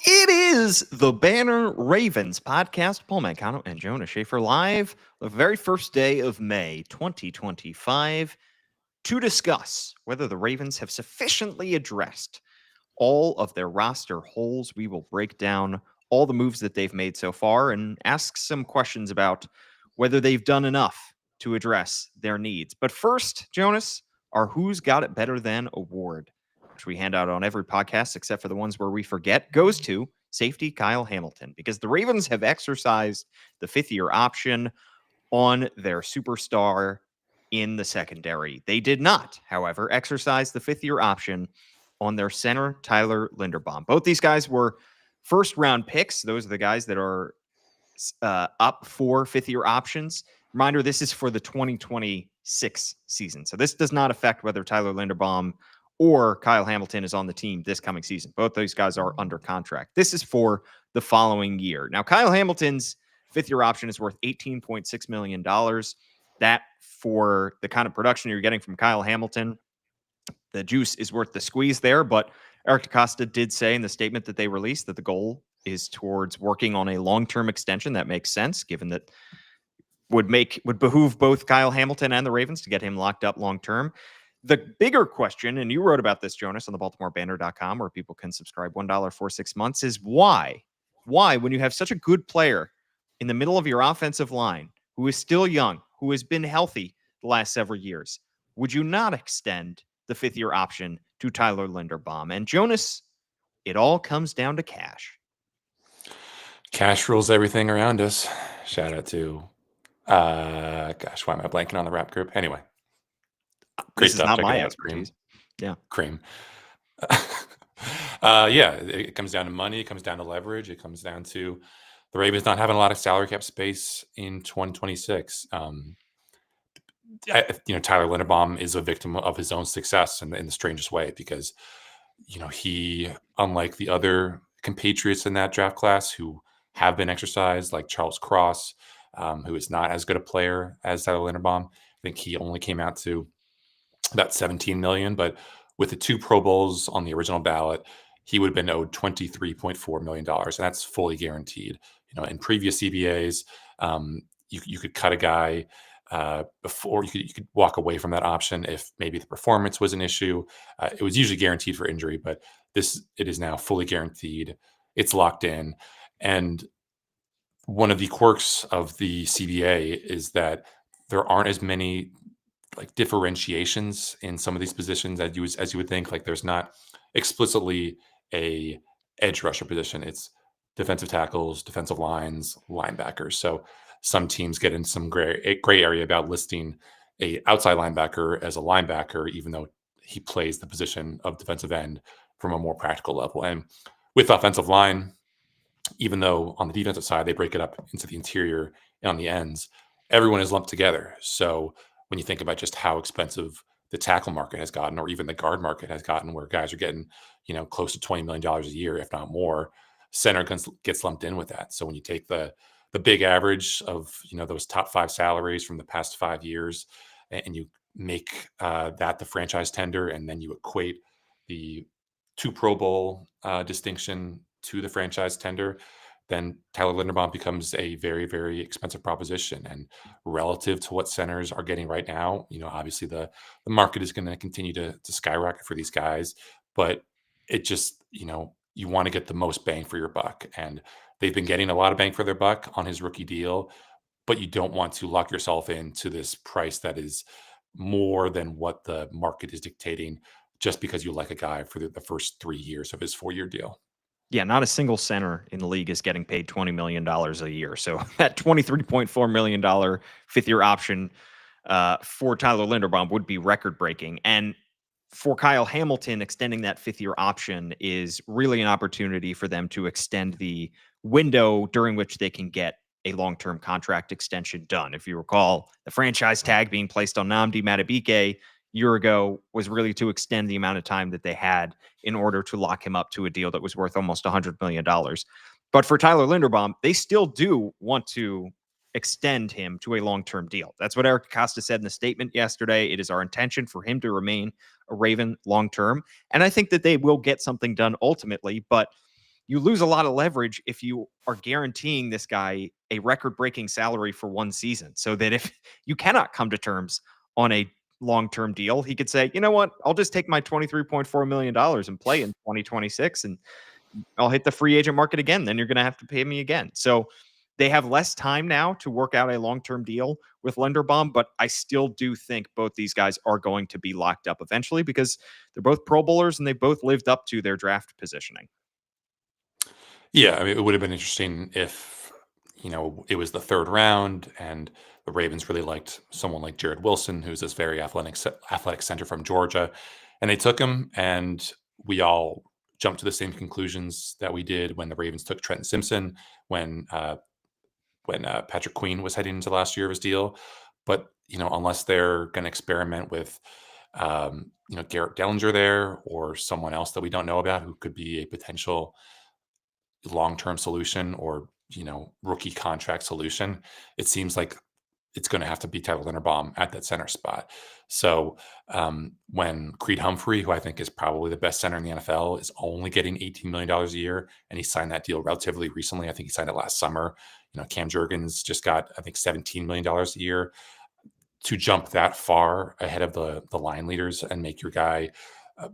It is the Banner Ravens podcast. Paul Mancano and Jonas Shaffer live the very first day of May 2025 to discuss whether the Ravens have sufficiently addressed all of their roster holes. We will break down all the moves that they've made so far and ask some questions about whether they've done enough to address their needs. But first, Jonas, our Who's Got It Better Than award, which we hand out on every podcast except for the ones where we forget, goes to safety Kyle Hamilton because the Ravens have exercised the fifth-year option on their superstar in the secondary. They did not, however, exercise the fifth-year option on their center, Tyler Linderbomb. Both these guys were first-round picks. Those are the guys that are up for fifth-year options. Reminder, this is for the 2026 season. So this does not affect whether Tyler Linderbaum or Kyle Hamilton is on the team this coming season. Both those guys are under contract. This is for the following year. Now, Kyle Hamilton's fifth-year option is worth $18.6 million. That, for the kind of production you're getting from Kyle Hamilton, the juice is worth the squeeze there. But Eric DeCosta did say in the statement that they released that the goal is towards working on a long-term extension. That makes sense, given that would behoove both Kyle Hamilton and the Ravens to get him locked up long-term. The bigger question, and you wrote about this, Jonas, on the BaltimoreBanner.com, where people can subscribe $1 for 6 months, is why, when you have such a good player in the middle of your offensive line, who is still young, who has been healthy the last several years, would you not extend the fifth-year option to Tyler Linderbaum? And Jonas, it all comes down to cash. Cash rules everything around us. Shout out to, gosh, why am I blanking on the rap group? Anyway, Great stuff. Not my expertise. Yeah. Cream. Yeah, it comes down to money. It comes down to leverage. It comes down to the Ravens not having a lot of salary cap space in 2026. Tyler Linderbaum is a victim of his own success in the strangest way because, he, unlike the other compatriots in that draft class who have been exercised, like Charles Cross, who is not as good a player as Tyler Linderbaum. I think he only came out to about $17 million, but with the 2 Pro Bowls on the original ballot, he would have been owed $23.4 million, and that's fully guaranteed. In previous CBAs, you could cut a guy before you could walk away from that option if maybe the performance was an issue. It was usually guaranteed for injury, but it is now fully guaranteed. It's locked in. And one of the quirks of the CBA is that there aren't as many like differentiations in some of these positions as you would think. Like there's not explicitly a edge rusher position. It's defensive tackles, defensive lines, linebackers. So some teams get in some gray area about listing a outside linebacker as a linebacker, even though he plays the position of defensive end from a more practical level. And with offensive line, even though on the defensive side, they break it up into the interior and on the ends, everyone is lumped together. So when you think about just how expensive the tackle market has gotten, or even the guard market has gotten, where guys are getting, close to $20 million a year, if not more, center gets lumped in with that. So when you take the big average of, those top 5 salaries from the past 5 years, and you make that the franchise tender, and then you equate the 2 Pro Bowl distinction to the franchise tender, then Tyler Linderbaum becomes a very, very expensive proposition. And relative to what centers are getting right now, obviously the market is going to continue to skyrocket for these guys, but it just, you want to get the most bang for your buck. And they've been getting a lot of bang for their buck on his rookie deal, but you don't want to lock yourself into this price that is more than what the market is dictating just because you like a guy for the first 3 years of his 4-year deal. Yeah, not a single center in the league is getting paid $20 million a year. So that $23.4 million fifth-year option for Tyler Linderbaum would be record-breaking. And for Kyle Hamilton, extending that fifth-year option is really an opportunity for them to extend the window during which they can get a long-term contract extension done. If you recall, the franchise tag being placed on Nnamdi Madubuike year ago was really to extend the amount of time that they had in order to lock him up to a deal that was worth almost $100 million. But for Tyler Linderbaum, they still do want to extend him to a long-term deal. That's what Eric Costa said in the statement yesterday. It is our intention for him to remain a Raven long-term. And I think that they will get something done ultimately. But you lose a lot of leverage if you are guaranteeing this guy a record-breaking salary for one season, so that if you cannot come to terms on a long-term deal, he could say, you know what, I'll just take my $23.4 million and play in 2026, and I'll hit the free agent market again. Then you're going to have to pay me again. So they have less time now to work out a long-term deal with Linderbomb, but I still do think both these guys are going to be locked up eventually because they're both Pro Bowlers and they both lived up to their draft positioning. Yeah, I mean, it would have been interesting if, it was the third round and the Ravens really liked someone like Jared Wilson, who's this very athletic center from Georgia, and they took him, and we all jumped to the same conclusions that we did when the Ravens took Trenton Simpson, when Patrick Queen was heading into the last year of his deal. But unless they're going to experiment with Garrett Dellinger there or someone else that we don't know about who could be a potential long-term solution or rookie contract solution, it seems like it's going to have to be Tyler Linderbaum at that center spot. So when Creed Humphrey, who I think is probably the best center in the NFL, is only getting $18 million a year, and he signed that deal relatively recently. I think he signed it last summer. Cam Jurgens just got, I think, $17 million a year. To jump that far ahead of the line leaders and make your guy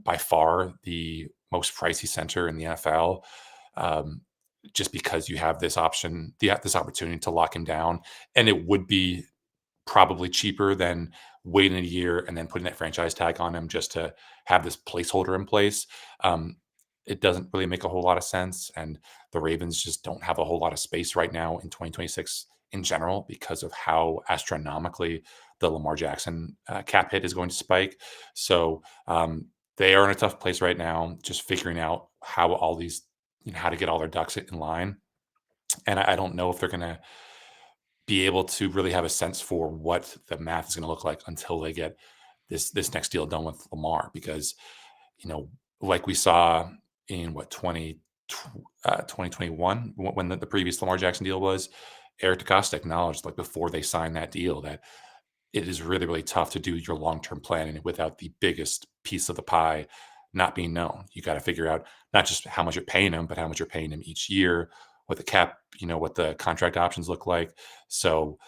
by far the most pricey center in the NFL, just because you have this option, this opportunity to lock him down, and it would be probably cheaper than waiting a year and then putting that franchise tag on him just to have this placeholder in place. It doesn't really make a whole lot of sense, and the Ravens just don't have a whole lot of space right now in 2026 in general because of how astronomically the Lamar Jackson cap hit is going to spike. So they are in a tough place right now, just figuring out how all these, how to get all their ducks in line. And I don't know if they're going to be able to really have a sense for what the math is going to look like until they get this next deal done with Lamar, because like we saw in 2021 when the previous Lamar Jackson deal was, Eric DeCosta acknowledged, like, before they signed that deal, that it is really, really tough to do your long-term planning without the biggest piece of the pie not being known. You got to figure out not just how much you're paying him, but how much you're paying him each year, what the cap, what the contract options look like. So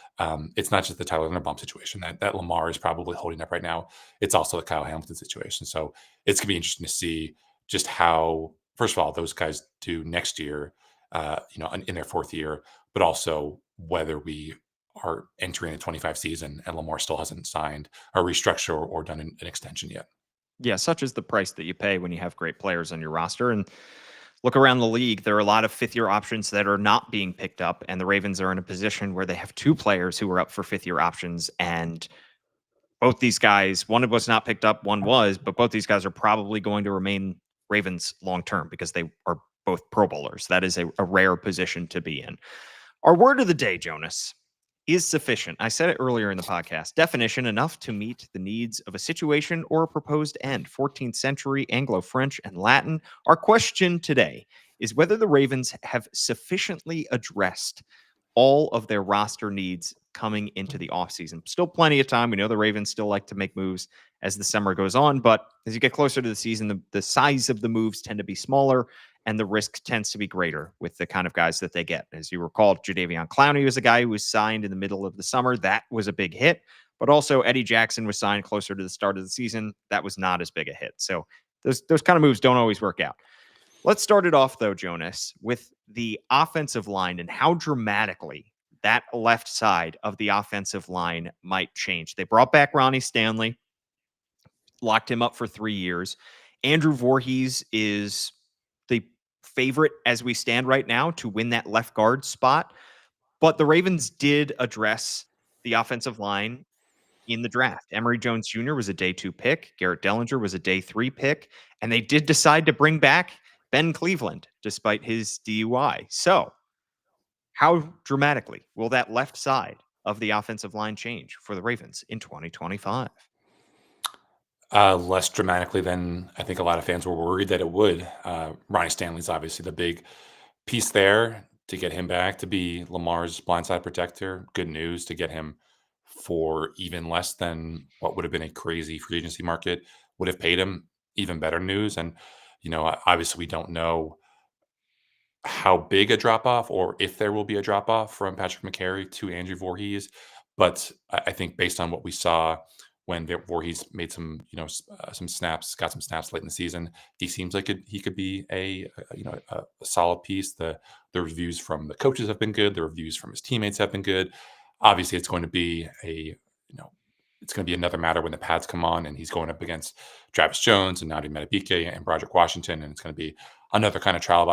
it's not just the Tyler Linderbaum situation that Lamar is probably holding up right now. It's also the Kyle Hamilton situation. So it's gonna be interesting to see just how, first of all, those guys do next year, in their fourth year, but also whether we are entering a 25 season and Lamar still hasn't signed a restructure or done an extension yet. Yeah, such is the price that you pay when you have great players on your roster. And look around the league, there are a lot of fifth-year options that are not being picked up, and the Ravens are in a position where they have two players who are up for fifth-year options, and both these guys, one was not picked up, one was, but both these guys are probably going to remain Ravens long-term because they are both Pro Bowlers. That is a rare position to be in. Our word of the day, Jonas, is sufficient. I said it earlier in the podcast. Definition: enough to meet the needs of a situation or a proposed end. 14th century Anglo-French and Latin. Our question today is whether the Ravens have sufficiently addressed all of their roster needs coming into the offseason. Still plenty of time. We know the Ravens still like to make moves as the summer goes on, but as you get closer to the season, the size of the moves tend to be smaller and the risk tends to be greater with the kind of guys that they get. As you recall, Jadeveon Clowney was a guy who was signed in the middle of the summer. That was a big hit. But also Eddie Jackson was signed closer to the start of the season. That was not as big a hit. So those kind of moves don't always work out. Let's start it off, though, Jonas, with the offensive line and how dramatically that left side of the offensive line might change. They brought back Ronnie Stanley, locked him up for 3 years. Andrew Voorhees is the favorite as we stand right now to win that left guard spot. But the Ravens did address the offensive line in the draft. Emory Jones Jr. was a day 2 pick. Garrett Dellinger was a day 3 pick. And they did decide to bring back Ben Cleveland despite his DUI. So how dramatically will that left side of the offensive line change for the Ravens in 2025? Less dramatically than I think a lot of fans were worried that it would. Ronnie Stanley's obviously the big piece there. To get him back to be Lamar's blindside protector, good news. To get him for even less than what would have been a crazy free agency market would have paid him, even better news. And obviously we don't know how big a drop off or if there will be a drop off from Patrick McCary to Andrew Voorhees. But I think based on what we saw when Voorhees made some, some snaps, got some snaps late in the season, he seems like he could be a solid piece. The reviews from the coaches have been good. The reviews from his teammates have been good. Obviously, it's going to be it's going to be another matter when the pads come on and he's going up against Travis Jones and Nadia Metabike and Broderick Washington, and it's going to be another kind of trial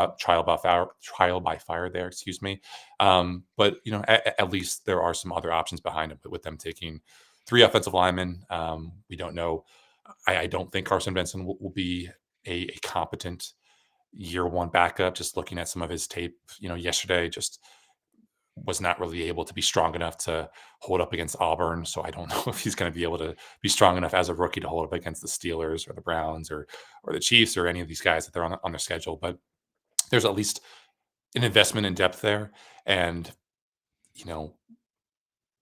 by fire there. Excuse me. But at least there are some other options behind it. But with them taking 3 offensive linemen, we don't know. I don't think Carson Benson will be a competent year one backup. Just looking at some of his tape, yesterday, just was not really able to be strong enough to hold up against Auburn. So I don't know if he's going to be able to be strong enough as a rookie to hold up against the Steelers or the Browns or the Chiefs or any of these guys that they're on their schedule. But there's at least an investment in depth there. And,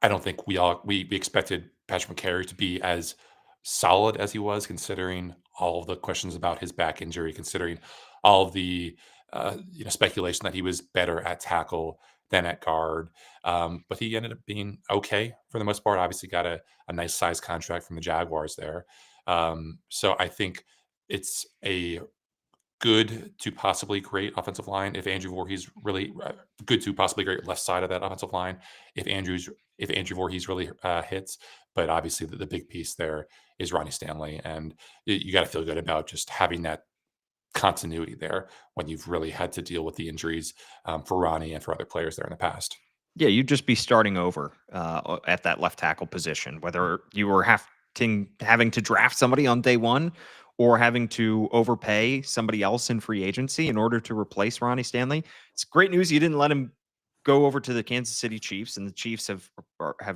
I don't think we expected Patrick McCary to be as solid as he was, considering all of the questions about his back injury, considering all of the speculation that he was better at tackle than at guard. But he ended up being okay for the most part. Obviously, got a nice size contract from the Jaguars there. So I think it's a good to possibly great offensive line. If Andrew Voorhees really good to possibly great left side of that offensive line, if Andrew Voorhees really hits, but obviously the big piece there is Ronnie Stanley, and you got to feel good about just having that continuity there when you've really had to deal with the injuries for Ronnie and for other players there in the past. Yeah, you'd just be starting over at that left tackle position, whether you were having to draft somebody on day one or having to overpay somebody else in free agency in order to replace Ronnie Stanley. It's great news you didn't let him go over to the Kansas City Chiefs, and the Chiefs have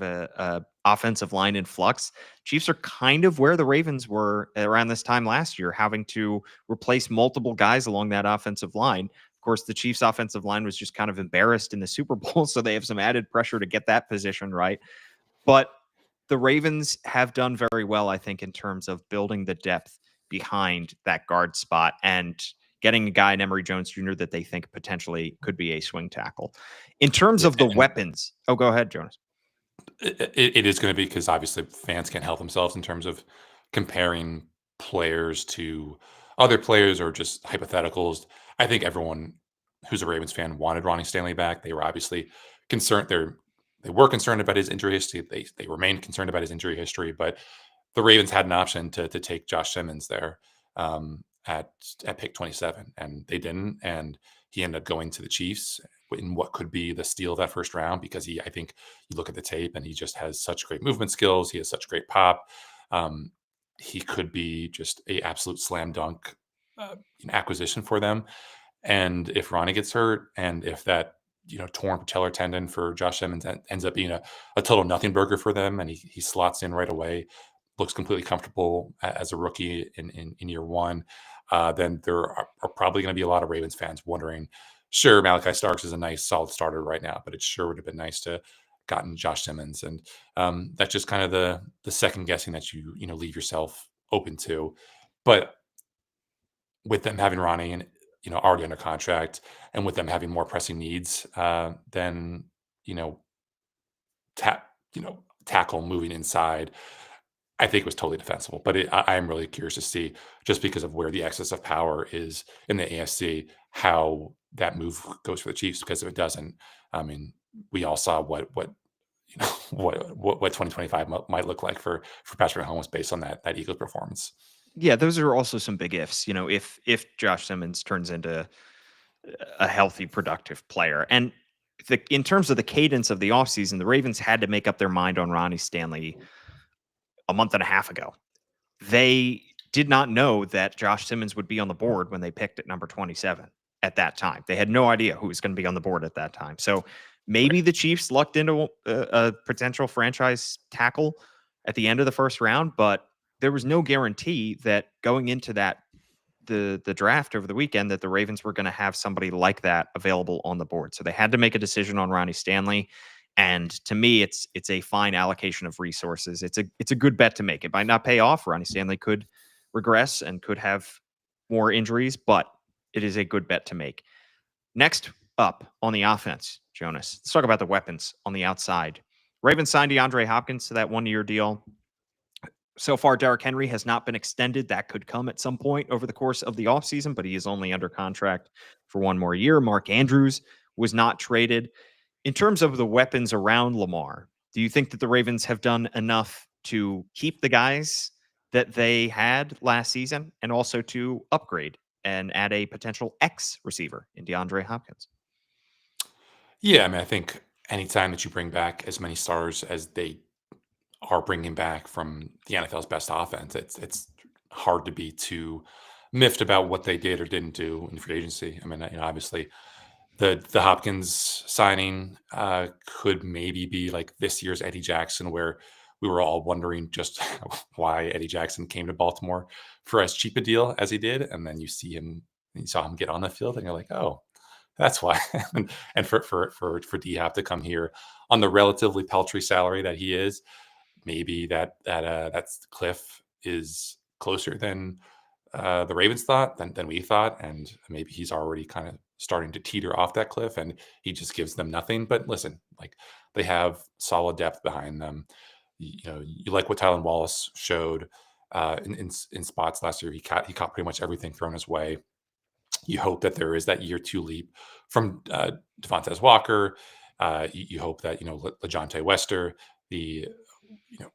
a offensive line in flux. Chiefs are kind of where the Ravens were around this time last year, having to replace multiple guys along that offensive line. Of course, the Chiefs' offensive line was just kind of embarrassed in the Super Bowl, so they have some added pressure to get that position right. But the Ravens have done very well, I think, in terms of building the depth behind that guard spot and getting a guy in Emory Jones Jr. that they think potentially could be a swing tackle. In terms of the weapons, go ahead, Jonas. It is going to be, because obviously fans can't help themselves in terms of comparing players to other players or just hypotheticals. I think everyone who's a Ravens fan wanted Ronnie Stanley back. They were obviously concerned. They were concerned about his injury history. They remained concerned about his injury history, but the Ravens had an option to take Josh Simmons there at pick 27, and they didn't. And he ended up going to the Chiefs in what could be the steal of that first round, because I think you look at the tape and he just has such great movement skills. He has such great pop. He could be just a absolute slam dunk acquisition for them. And if Ronnie gets hurt, and if that torn patellar tendon for Josh Simmons ends up being a total nothing burger for them, and he slots in right away, looks completely comfortable as a rookie in year one, then there are probably going to be a lot of Ravens fans wondering, sure, Malachi Starks is a nice solid starter right now, but it sure would have been nice to gotten Josh Simmons. And that's just kind of the second guessing that you leave yourself open to. But with them having Ronnie and already under contract, and with them having more pressing needs than tackle moving inside, I think it was totally defensible. But I'm really curious to see, just because of where the excess of power is in the AFC, how that move goes for the Chiefs. Because if it doesn't, I mean, we all saw what 2025 might look like for Patrick Mahomes based on that Eagles performance. Yeah, those are also some big ifs. If Josh Simmons turns into a healthy, productive player. And in terms of the cadence of the offseason, the Ravens had to make up their mind on Ronnie Stanley a month and a half ago. They did not know that Josh Simmons would be on the board when they picked at number 27 at that time. They had no idea who was going to be on the board at that time. So maybe the Chiefs lucked into a potential franchise tackle at the end of the first round, but there was no guarantee that going into the draft over the weekend that the Ravens were going to have somebody like that available on the board. So they had to make a decision on Ronnie Stanley. And to me, it's a fine allocation of resources. It's a good bet to make. It might not pay off. Ronnie Stanley could regress and could have more injuries, but it is a good bet to make. Next up on the offense, Jonas, let's talk about the weapons on the outside. Ravens signed DeAndre Hopkins to that 1-year deal. So far, Derrick Henry has not been extended. That could come at some point over the course of the offseason, but he is only under contract for 1 more year. Mark Andrews was not traded. In terms of the weapons around Lamar, do you think that the Ravens have done enough to keep the guys that they had last season and also to upgrade and add a potential X receiver in DeAndre Hopkins? Yeah, I mean, I think anytime that you bring back as many stars as they are bringing back from the NFL's best offense, it's hard to be too miffed about what they did or didn't do in free agency. I mean, obviously the Hopkins signing could maybe be like this year's Eddie Jackson, where we were all wondering just why Eddie Jackson came to Baltimore for as cheap a deal as he did, and then you saw him get on the field, and you're like, oh, that's why. And for D Hop to come here on the relatively paltry salary that he is, maybe that cliff is closer than the Ravens thought than we thought, and maybe he's already kind of starting to teeter off that cliff, and he just gives them nothing. But listen, like they have solid depth behind them. You like what Tylan Wallace showed in spots last year. He caught pretty much everything thrown his way. You hope that there is that year 2 leap from Devontae Walker. You hope that LeJohntay Wester, the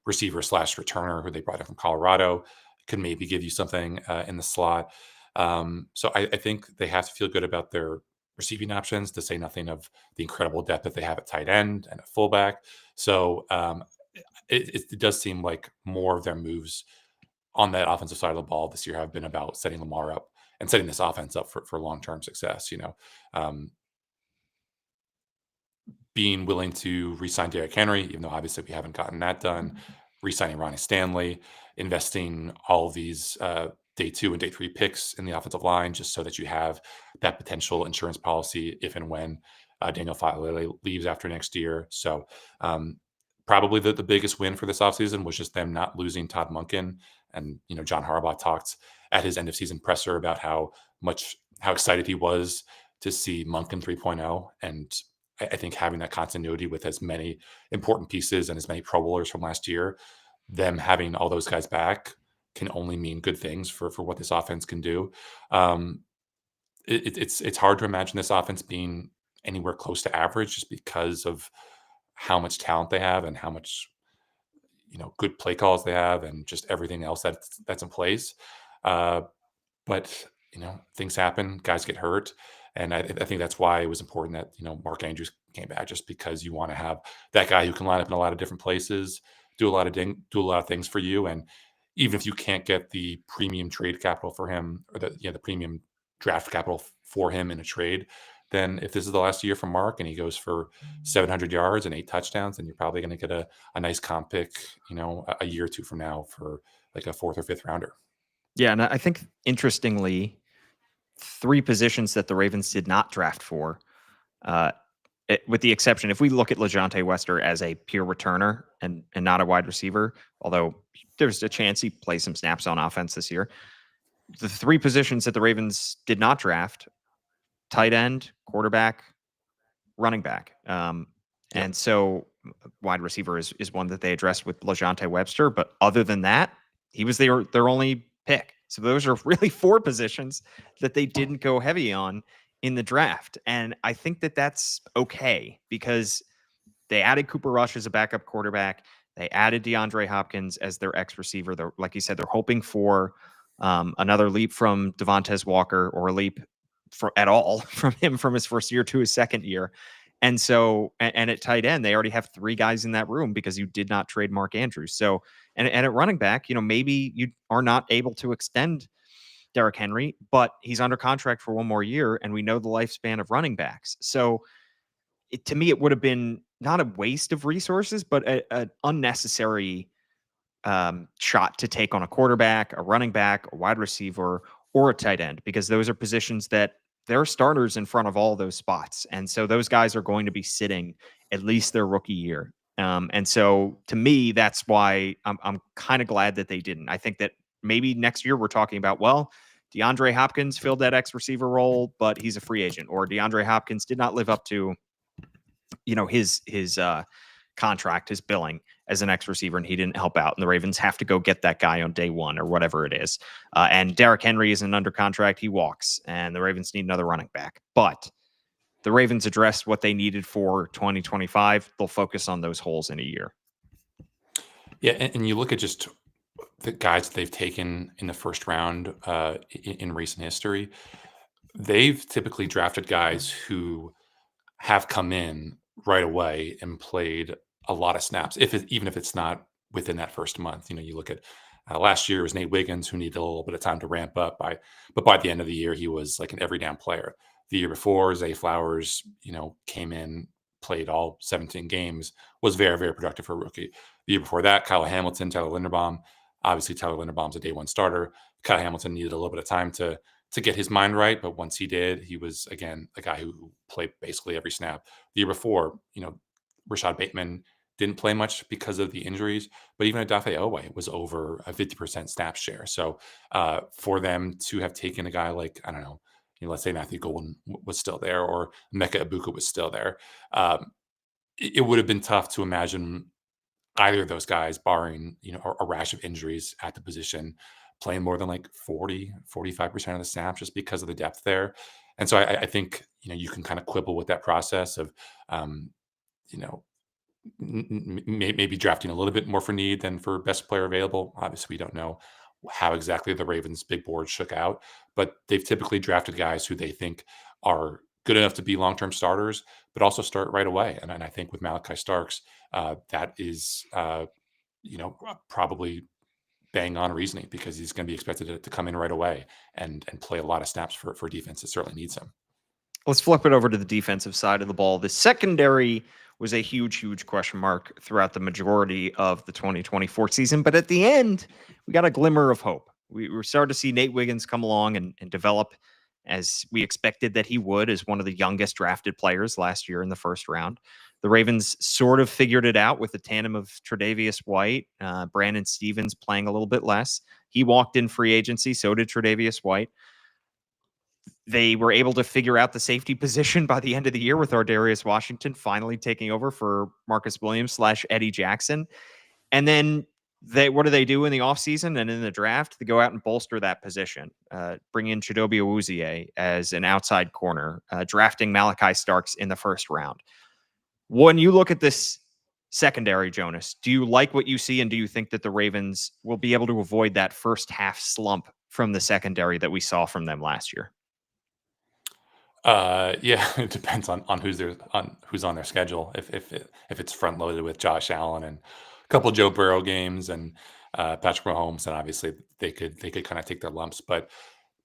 receiver slash returner who they brought in from Colorado, could maybe give you something in the slot. So I think they have to feel good about their receiving options, to say nothing of the incredible depth that they have at tight end and at fullback. So it does seem like more of their moves on that offensive side of the ball this year have been about setting Lamar up and setting this offense up for long-term success. Being willing to re-sign Derrick Henry, even though obviously we haven't gotten that done, re-signing Ronnie Stanley, investing all of these day 2 and day 3 picks in the offensive line, just so that you have that potential insurance policy if and when Daniel Falele leaves after next year. So probably the biggest win for this offseason was just them not losing Todd Monkin. And, John Harbaugh talked at his end of season presser about how excited he was to see Monkin 3.0. And I think having that continuity with as many important pieces and as many Pro Bowlers from last year, them having all those guys back can only mean good things for what this offense can do. It's hard to imagine this offense being anywhere close to average, just because of how much talent they have and how much good play calls they have and just everything else that's in place. But things happen, guys get hurt. And I think that's why it was important that, Mark Andrews came back, just because you want to have that guy who can line up in a lot of different places, do a lot of things for you. And even if you can't get the premium trade capital for him, or the premium draft capital for him in a trade, then if this is the last year for Mark and he goes for 700 yards and 8 touchdowns, then you're probably going to get a nice comp pick, a year or 2 from now for like a 4th or 5th rounder. Yeah, and I think interestingly, 3 positions that the Ravens did not draft for, with the exception, if we look at LeJohntay Wester as a pure returner and not a wide receiver, although there's a chance he plays some snaps on offense this year, the 3 positions that the Ravens did not draft: tight end, quarterback, running back. And so wide receiver is one that they addressed with LeJohntay Webster. But other than that, he was their only pick. So those are really 4 positions that they didn't go heavy on in the draft. And I think that that's okay, because they added Cooper Rush as a backup quarterback. They added DeAndre Hopkins as their X receiver. They're, like you said, they're hoping for another leap from Devontae Walker, or a leap at all from him from his first year to his second year. And so, and at tight end, they already have 3 guys in that room because you did not trade Mark Andrews. So, and at running back, maybe you are not able to extend Derrick Henry, but he's under contract for 1 more year, and we know the lifespan of running backs. So, to me, it would have been not a waste of resources, but an unnecessary shot to take on a quarterback, a running back, a wide receiver, or a tight end, because those are positions that there are starters in front of all those spots. And so those guys are going to be sitting at least their rookie year. And so to me, that's why I'm kind of glad that they didn't. I think that maybe next year we're talking about, well, DeAndre Hopkins filled that X receiver role, but he's a free agent, or DeAndre Hopkins did not live up to, his contract, his billing as an X receiver, and he didn't help out. And the Ravens have to go get that guy on day one or whatever it is. And Derrick Henry isn't under contract. He walks, and the Ravens need another running back. But the Ravens addressed what they needed for 2025. They'll focus on those holes in a year. Yeah, and you look at just the guys that they've taken in the first round in recent history. They've typically drafted guys who have come in right away and played a lot of snaps, even if it's not within that first month. You look at last year, it was Nate Wiggins, who needed a little bit of time to ramp up. But by the end of the year, he was like an every down player. The year before, Zay Flowers, came in, played all 17 games, was very, very productive for a rookie. The year before that, Kyle Hamilton, Tyler Linderbaum. Obviously, Tyler Linderbaum's a day one starter. Kyle Hamilton needed a little bit of time to get his mind right, but once he did, he was, again, a guy who played basically every snap. The year before, Rashad Bateman didn't play much because of the injuries, but even Odafe Oweh was over a 50% snap share. So for them to have taken a guy like, I don't know, let's say Matthew Golden was still there, or Mecca Ibuka was still there, it would have been tough to imagine either of those guys, barring a rash of injuries at the position, playing more than like 45% of the snaps just because of the depth there. And so I think you can kind of quibble with that process of maybe drafting a little bit more for need than for best player available. Obviously, we don't know how exactly the Ravens' big board shook out, but they've typically drafted guys who they think are good enough to be long-term starters, but also start right away. And I think with Malachi Starks, that is, probably bang on reasoning, because he's going to be expected to come in right away and play a lot of snaps for defense that certainly needs him. Let's flip it over to the defensive side of the ball. The secondary was a huge, huge question mark throughout the majority of the 2024 season. But at the end, we got a glimmer of hope. We were starting to see Nate Wiggins come along and develop as we expected that he would, as one of the youngest drafted players last year in the first round. The Ravens sort of figured it out with the tandem of Tre'Davious White, Brandon Stevens playing a little bit less. He walked in free agency, so did Tre'Davious White. They were able to figure out the safety position by the end of the year, with Ardarius Washington finally taking over for Marcus Williams / Eddie Jackson. And then what do they do in the offseason and in the draft? They go out and bolster that position, bring in Chidobe Awuzie as an outside corner, drafting Malachi Starks in the first round. When you look at this secondary, Jonas, do you like what you see, and do you think that the Ravens will be able to avoid that first half slump from the secondary that we saw from them last year? Yeah, it depends on who's on their schedule. If it's front loaded with Josh Allen and a couple of Joe Burrow games and Patrick Mahomes, then obviously they could kind of take their lumps. But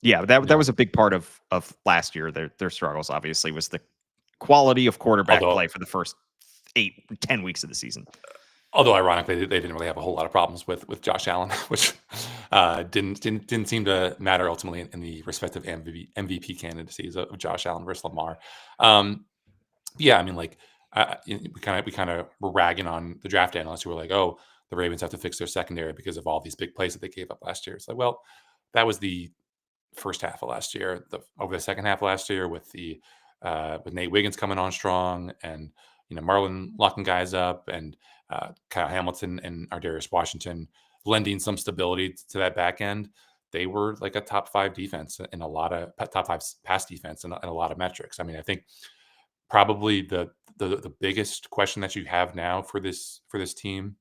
yeah, that was a big part of last year. Their struggles obviously was the quality of quarterback play for the first 8-10 weeks of the season. Although ironically, they didn't really have a whole lot of problems with Josh Allen, which didn't seem to matter ultimately in the respective MVP candidacies of Josh Allen versus Lamar. Yeah, I mean, like we kind of were ragging on the draft analysts who were like, "Oh, the Ravens have to fix their secondary because of all these big plays that they gave up last year." It's like, well, that was the first half of last year. Over the second half of last year, with Nate Wiggins coming on strong, and Marlon locking guys up, and Kyle Hamilton and Ardarius Washington lending some stability to that back end, they were like a top 5 defense in a lot of top 5 pass defense and a lot of metrics. I mean, I think probably the biggest question that you have now for this team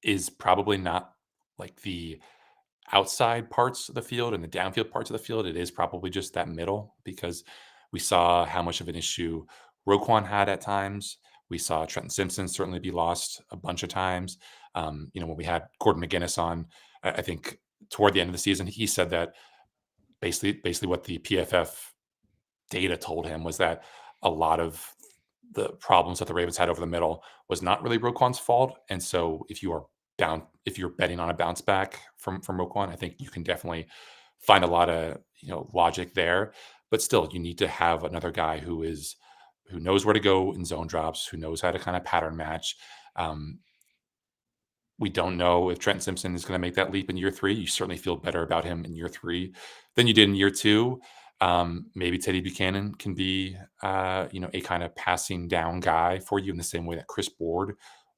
is probably not like the outside parts of the field and the downfield parts of the field. It is probably just that middle, because we saw how much of an issue Roquan had at times. We saw Trenton Simpson certainly be lost a bunch of times. When we had Gordon McGinnis on, I think toward the end of the season, he said that basically what the PFF data told him was that a lot of the problems that the Ravens had over the middle was not really Roquan's fault. And so if you're betting on a bounce back from Roquan, I think you can definitely find a lot of logic there. But still, you need to have another guy who knows where to go in zone drops, who knows how to kind of pattern match. We don't know if Trent Simpson is going to make that leap in year 3. You certainly feel better about him in year 3 than you did in year 2. Maybe Teddy Buchanan can be, a kind of passing down guy for you in the same way that Chris Board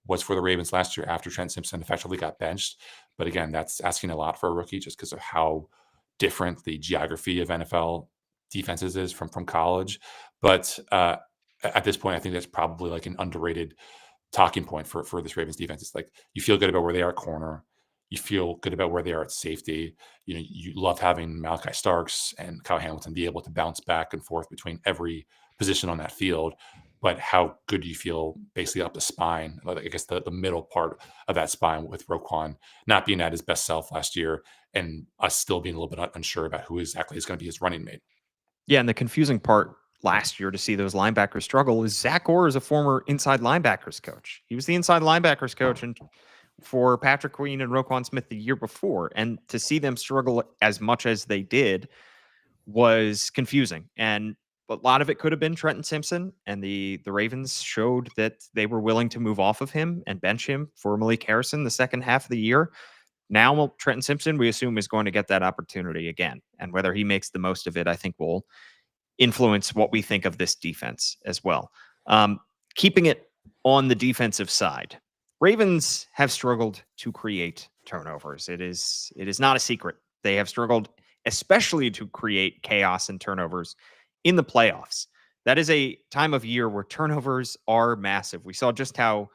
was for the Ravens last year after Trent Simpson effectively got benched. But again, that's asking a lot for a rookie just because of how different the geography of NFL defenses is from college. But at this point, I think that's probably like an underrated talking point for this Ravens defense. It's like you feel good about where they are at corner. You feel good about where they are at safety. You love having Malachi Starks and Kyle Hamilton be able to bounce back and forth between every position on that field. But how good do you feel basically up the spine? Like, I guess the middle part of that spine with Roquan not being at his best self last year and us still being a little bit unsure about who exactly is going to be his running mate. Yeah, and the confusing part last year to see those linebackers struggle is Zach Orr is a former inside linebackers coach. He was the inside linebackers coach and for Patrick Queen and Roquan Smith the year before. And to see them struggle as much as they did was confusing. And a lot of it could have been Trenton Simpson, and the Ravens showed that they were willing to move off of him and bench him for Malik Harrison the second half of the year. Now, Trenton Simpson, we assume, is going to get that opportunity again. And whether he makes the most of it, I think will influence what we think of this defense as well. Keeping it on the defensive side, Ravens have struggled to create turnovers. It is not a secret. They have struggled, especially to create chaos and turnovers in the playoffs. That is a time of year where turnovers are massive. We saw just how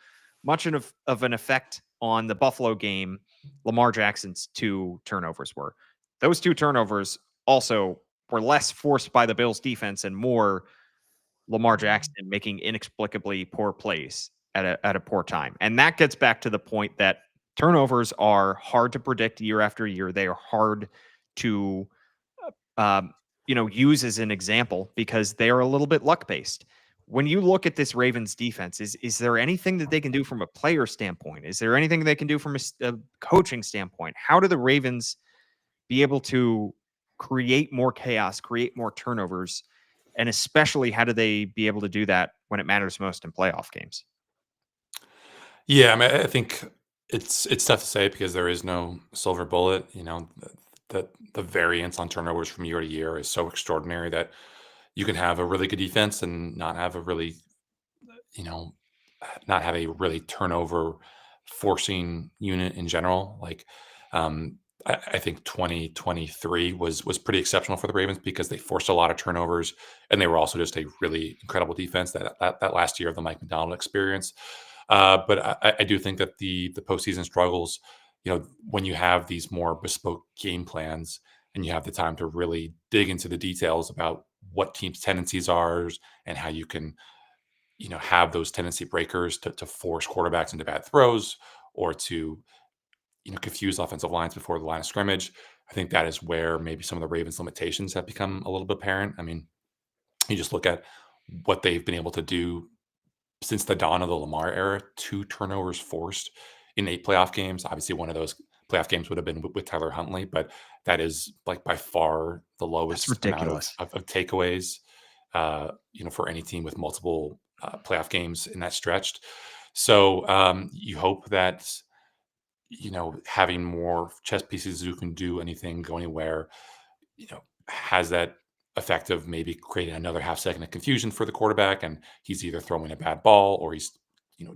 much of an effect on the Buffalo game Lamar Jackson's 2 turnovers were. Those 2 turnovers also were less forced by the Bills defense and more Lamar Jackson making inexplicably poor plays at a poor time. And that gets back to the point that turnovers are hard to predict year after year. They are hard to use as an example because they are a little bit luck based. When you look at this Ravens defense, is there anything that they can do from a player standpoint? Is there anything they can do from a coaching standpoint? How do the Ravens be able to create more chaos, create more turnovers, and especially how do they be able to do that when it matters most in playoff games? Yeah, I mean, I think it's tough to say because there is no silver bullet. The variance on turnovers from year to year is so extraordinary that you can have a really good defense and not have a really, you know, not have a really turnover forcing unit in general. Like, I think 2023 was pretty exceptional for the Ravens because they forced a lot of turnovers and they were also just a really incredible defense that last year of the Mike McDonald experience. But I do think that the postseason struggles, when you have these more bespoke game plans and you have the time to really dig into the details about what teams' tendencies are and how you can, have those tendency breakers to force quarterbacks into bad throws or to, confuse offensive lines before the line of scrimmage. I think that is where maybe some of the Ravens' limitations have become a little bit apparent. I mean, you just look at what they've been able to do since the dawn of the Lamar era, 2 turnovers forced in 8 playoff games. Obviously, one of those playoff games would have been with Tyler Huntley, but that is like by far the That's lowest amount of, ridiculous. of, of takeaways, for any team with multiple playoff games in that stretched. So you hope that, having more chess pieces who can do anything, go anywhere, has that effect of maybe creating another half second of confusion for the quarterback, and he's either throwing a bad ball or he's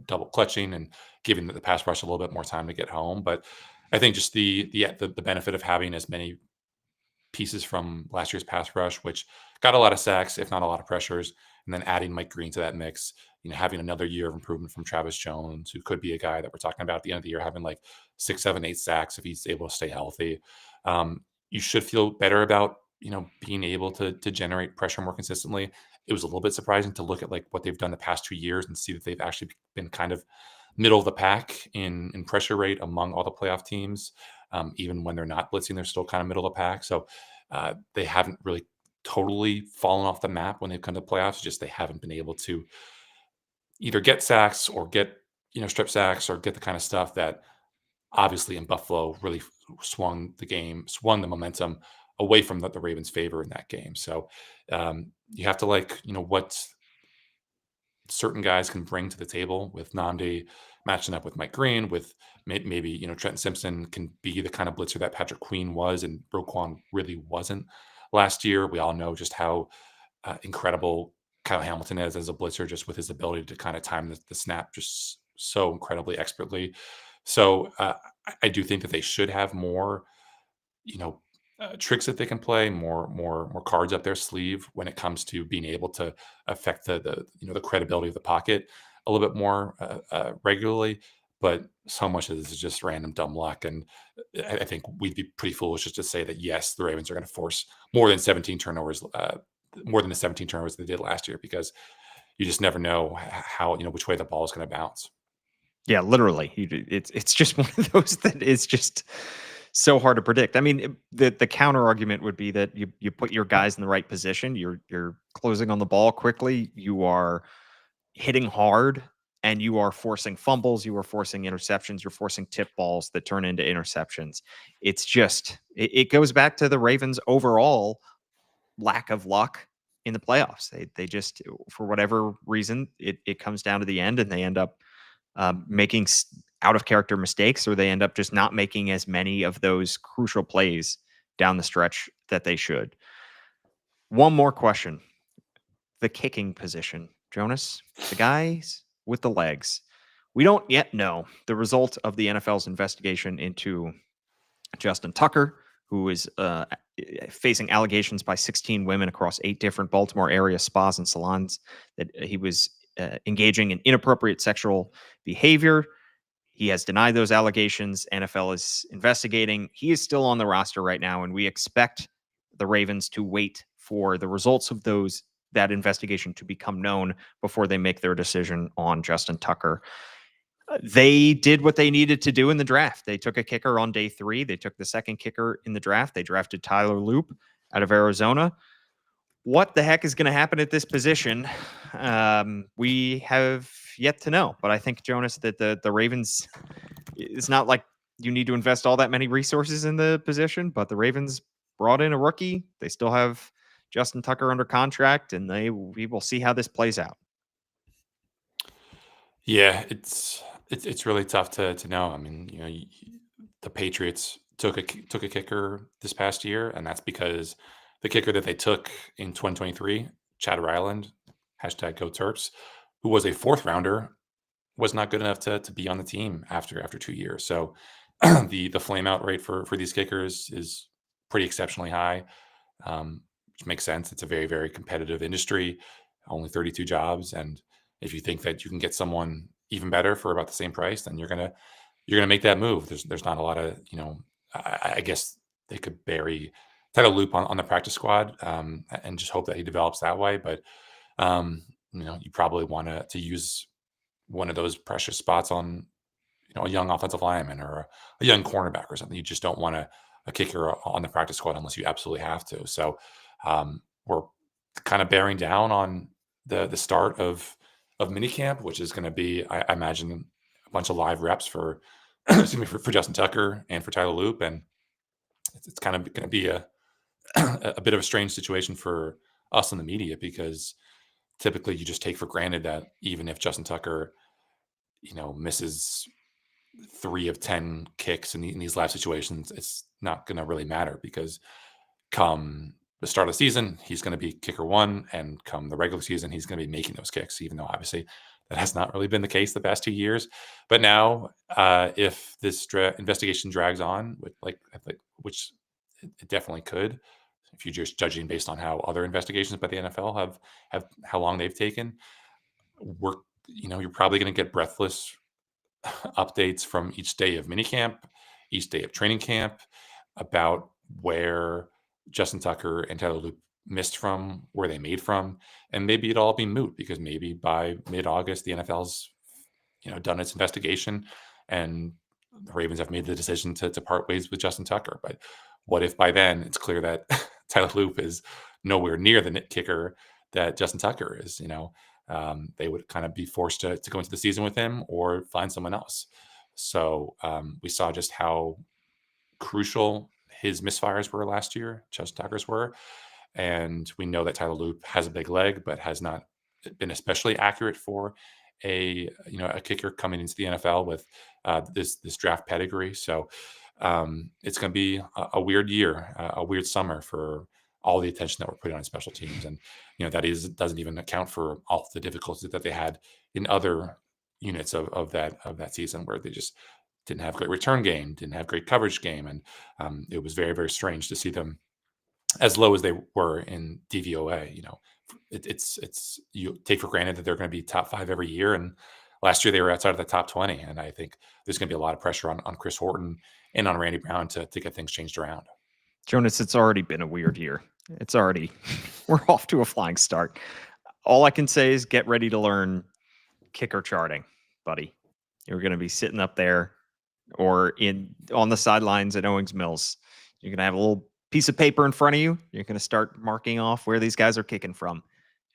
double clutching and giving the pass rush a little bit more time to get home. But I think just the benefit of having as many pieces from last year's pass rush, which got a lot of sacks, if not a lot of pressures, and then adding Mike Green to that mix, having another year of improvement from Travis Jones, who could be a guy that we're talking about at the end of the year, having like 6, 7, 8 sacks if he's able to stay healthy. You should feel better about, being able to generate pressure more consistently. It was a little bit surprising to look at like what they've done the past 2 years and see that they've actually been kind of middle of the pack in pressure rate among all the playoff teams. Even when they're not blitzing, they're still kind of middle of the pack. So they haven't really totally fallen off the map when they've come to playoffs. Just they haven't been able to either get sacks or get strip sacks or get the kind of stuff that obviously in Buffalo really swung the momentum away from the Ravens' favor in that game. So you have to like what certain guys can bring to the table with Namdi, matching up with Mike Green, with maybe, Trenton Simpson can be the kind of blitzer that Patrick Queen was and Roquan really wasn't last year. We all know just how incredible Kyle Hamilton is as a blitzer, just with his ability to kind of time the snap just so incredibly expertly. So I do think that they should have more, you know, tricks that they can play, more cards up their sleeve when it comes to being able to affect the credibility of the pocket a little bit more regularly. But so much of this is just random dumb luck, and I think we'd be pretty foolish just to say that yes, the Ravens are going to force more than 17 turnovers, more than the 17 turnovers they did last year, because you just never know how which way the ball is going to bounce. Yeah, literally. It's just one of those that is just so hard to predict. I mean, the counter argument would be that you put your guys in the right position. You're closing on the ball quickly. You are hitting hard, and you are forcing fumbles. You are forcing interceptions. You're forcing tip balls that turn into interceptions. It's just it goes back to the Ravens' overall lack of luck in the playoffs. They just, for whatever reason, it comes down to the end, and they end up making out of character mistakes, or they end up just not making as many of those crucial plays down the stretch that they should. One more question. The kicking position, Jonas, the guys with the legs. We don't yet know the result of the NFL's investigation into Justin Tucker, who is facing allegations by 16 women across 8 different Baltimore area spas and salons that he was engaging in inappropriate sexual behavior. He has denied those allegations. NFL is investigating. He is still on the roster right now, and we expect the Ravens to wait for the results of that investigation to become known before they make their decision on Justin Tucker. They did what they needed to do in the draft. They took a kicker on day 3. They took the second kicker in the draft. They drafted Tyler Loop out of Arizona. What the heck is going to happen at this position? We have yet to know. But I think, Jonas, that the Ravens, it's not like you need to invest all that many resources in the position, but the Ravens brought in a rookie. They still have Justin Tucker under contract, and we will see how this plays out. Yeah, it's really tough to know. I mean, the Patriots took a kicker this past year, and that's because the kicker that they took in 2023, Chad Ryland, hashtag Go Terps, who was a 4th rounder, was not good enough to be on the team after 2 years. So the flame out rate for these kickers is pretty exceptionally high, which makes sense. It's a very, very competitive industry, only 32 jobs, and if you think that you can get someone even better for about the same price, then you're gonna make that move. There's not a lot of, I guess they could bury Tyler Loop on the practice squad, and just hope that he develops that way. But you probably want to use one of those precious spots on a young offensive lineman or a young cornerback or something. You just don't want a kicker on the practice squad unless you absolutely have to. So we're kind of bearing down on the start of minicamp, which is going to be, I imagine, a bunch of live reps for excuse me, for Justin Tucker and for Tyler Loop, and it's kind of going to be a a bit of a strange situation for us in the media, because typically you just take for granted that even if Justin Tucker, misses 3 of 10 kicks in these live situations, it's not going to really matter, because come the start of the season, he's going to be kicker 1, and come the regular season, he's going to be making those kicks, even though obviously that has not really been the case the past 2 years. But now, if this investigation drags on, which it definitely could, if you're just judging based on how other investigations by the NFL have how long they've taken, you're probably going to get breathless updates from each day of minicamp, each day of training camp, about where Justin Tucker and Tyler Loop missed from, where they made from, and maybe it'll all be moot, because maybe by mid-August the NFL's done its investigation, and the Ravens have made the decision to part ways with Justin Tucker. But what if by then it's clear that Tyler Loop is nowhere near the kicker that Justin Tucker is? They would kind of be forced to go into the season with him or find someone else. So we saw just how crucial his misfires were last year, Justin Tucker's were. And we know that Tyler Loop has a big leg, but has not been especially accurate for a kicker coming into the NFL with this draft pedigree. So it's going to be a weird year, a weird summer for all the attention that we're putting on special teams, and doesn't even account for all the difficulties that they had in other units of that season, where they just didn't have great return game, didn't have great coverage game, and it was very, very strange to see them as low as they were in DVOA. It's you take for granted that they're going to be top 5 every year, and last year they were outside of the top 20. And I think there's going to be a lot of pressure on Chris Horton and on Randy Brown to get things changed around. Jonas, it's already been a weird year. We're off to a flying start. All I can say is get ready to learn kicker charting, buddy. You're going to be sitting up there or on the sidelines at Owings Mills. You're going to have a little piece of paper in front of you. You're going to start marking off where these guys are kicking from.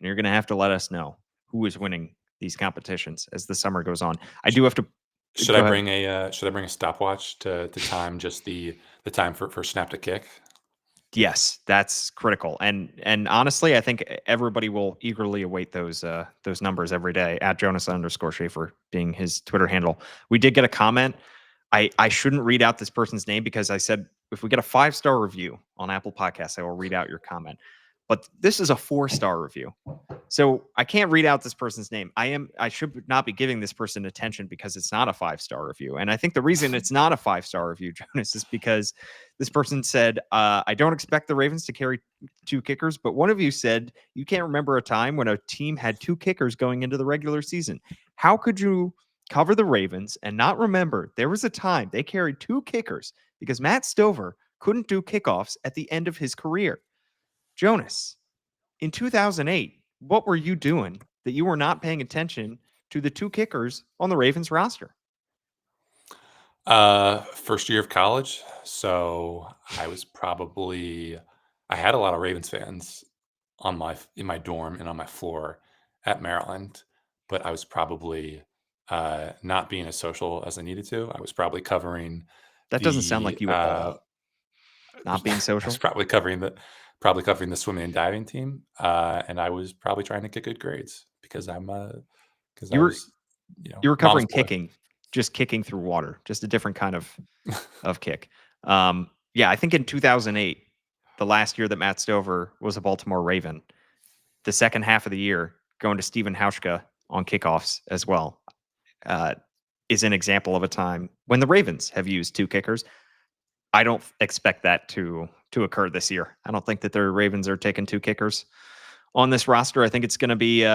And you're going to have to let us know who is winning these competitions as the summer goes on. I do have to. Should I bring a stopwatch to time just the time for snap to kick? Yes, that's critical. And honestly, I think everybody will eagerly await those numbers every day at Jonas_Shaffer being his Twitter handle. We did get a comment. I shouldn't read out this person's name because I said if we get a 5-star review on Apple Podcasts, I will read out your comment. But this is a 4-star review. So I can't read out this person's name. I should not be giving this person attention because it's not a 5-star review. And I think the reason it's not a 5-star review, Jonas, is because this person said, I don't expect the Ravens to carry 2 kickers, but one of you said you can't remember a time when a team had 2 kickers going into the regular season. How could you cover the Ravens and not remember there was a time they carried 2 kickers because Matt Stover couldn't do kickoffs at the end of his career? Jonas, in 2008, what were you doing that you were not paying attention to the 2 kickers on the Ravens roster? First year of college. So I had a lot of Ravens fans in my dorm and on my floor at Maryland, but I was probably not being as social as I needed to. I was probably covering That doesn't sound like you at all. Not being I social. was probably covering the swimming and diving team, and I was probably trying to get good grades because You were covering mom's boy. kicking, just kicking through water, just a different kind of kick. Yeah, I think in 2008, the last year that Matt Stover was a Baltimore Raven, the second half of the year, going to Stephen Hauschka on kickoffs as well, is an example of a time when the Ravens have used 2 kickers. I don't expect that to occur this year. I don't think that the Ravens are taking 2 kickers on this roster. I think it's going to be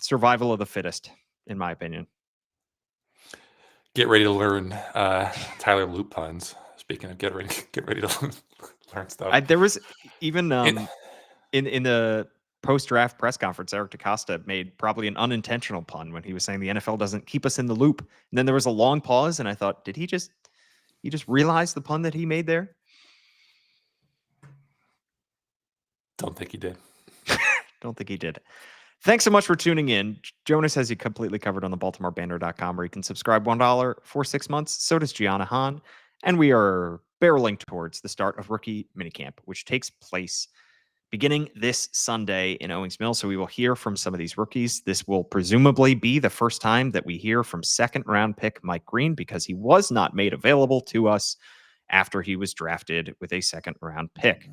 survival of the fittest, in my opinion. Get ready to learn Tyler Loop puns. Speaking of get ready to learn stuff. There was even in the post-draft press conference, Eric DeCosta made probably an unintentional pun when he was saying the NFL doesn't keep us in the loop. And then there was a long pause, and I thought, did he just realize the pun that he made there? Don't think he did. Don't think he did. Thanks so much for tuning in. Jonas has you completely covered on the BaltimoreBanner.com, where you can subscribe $1 for 6 months. So does Gianna Hahn. And we are barreling towards the start of rookie minicamp, which takes place beginning this Sunday in Owings Mills. So we will hear from some of these rookies. This will presumably be the first time that we hear from 2nd-round pick Mike Green, because he was not made available to us after he was drafted with a 2nd-round pick.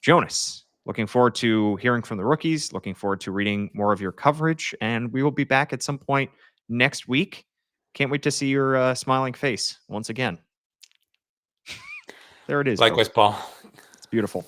Jonas, looking forward to hearing from the rookies, looking forward to reading more of your coverage, and we will be back at some point next week. Can't wait to see your smiling face once again. There it is. Likewise, folks. Paul. It's beautiful.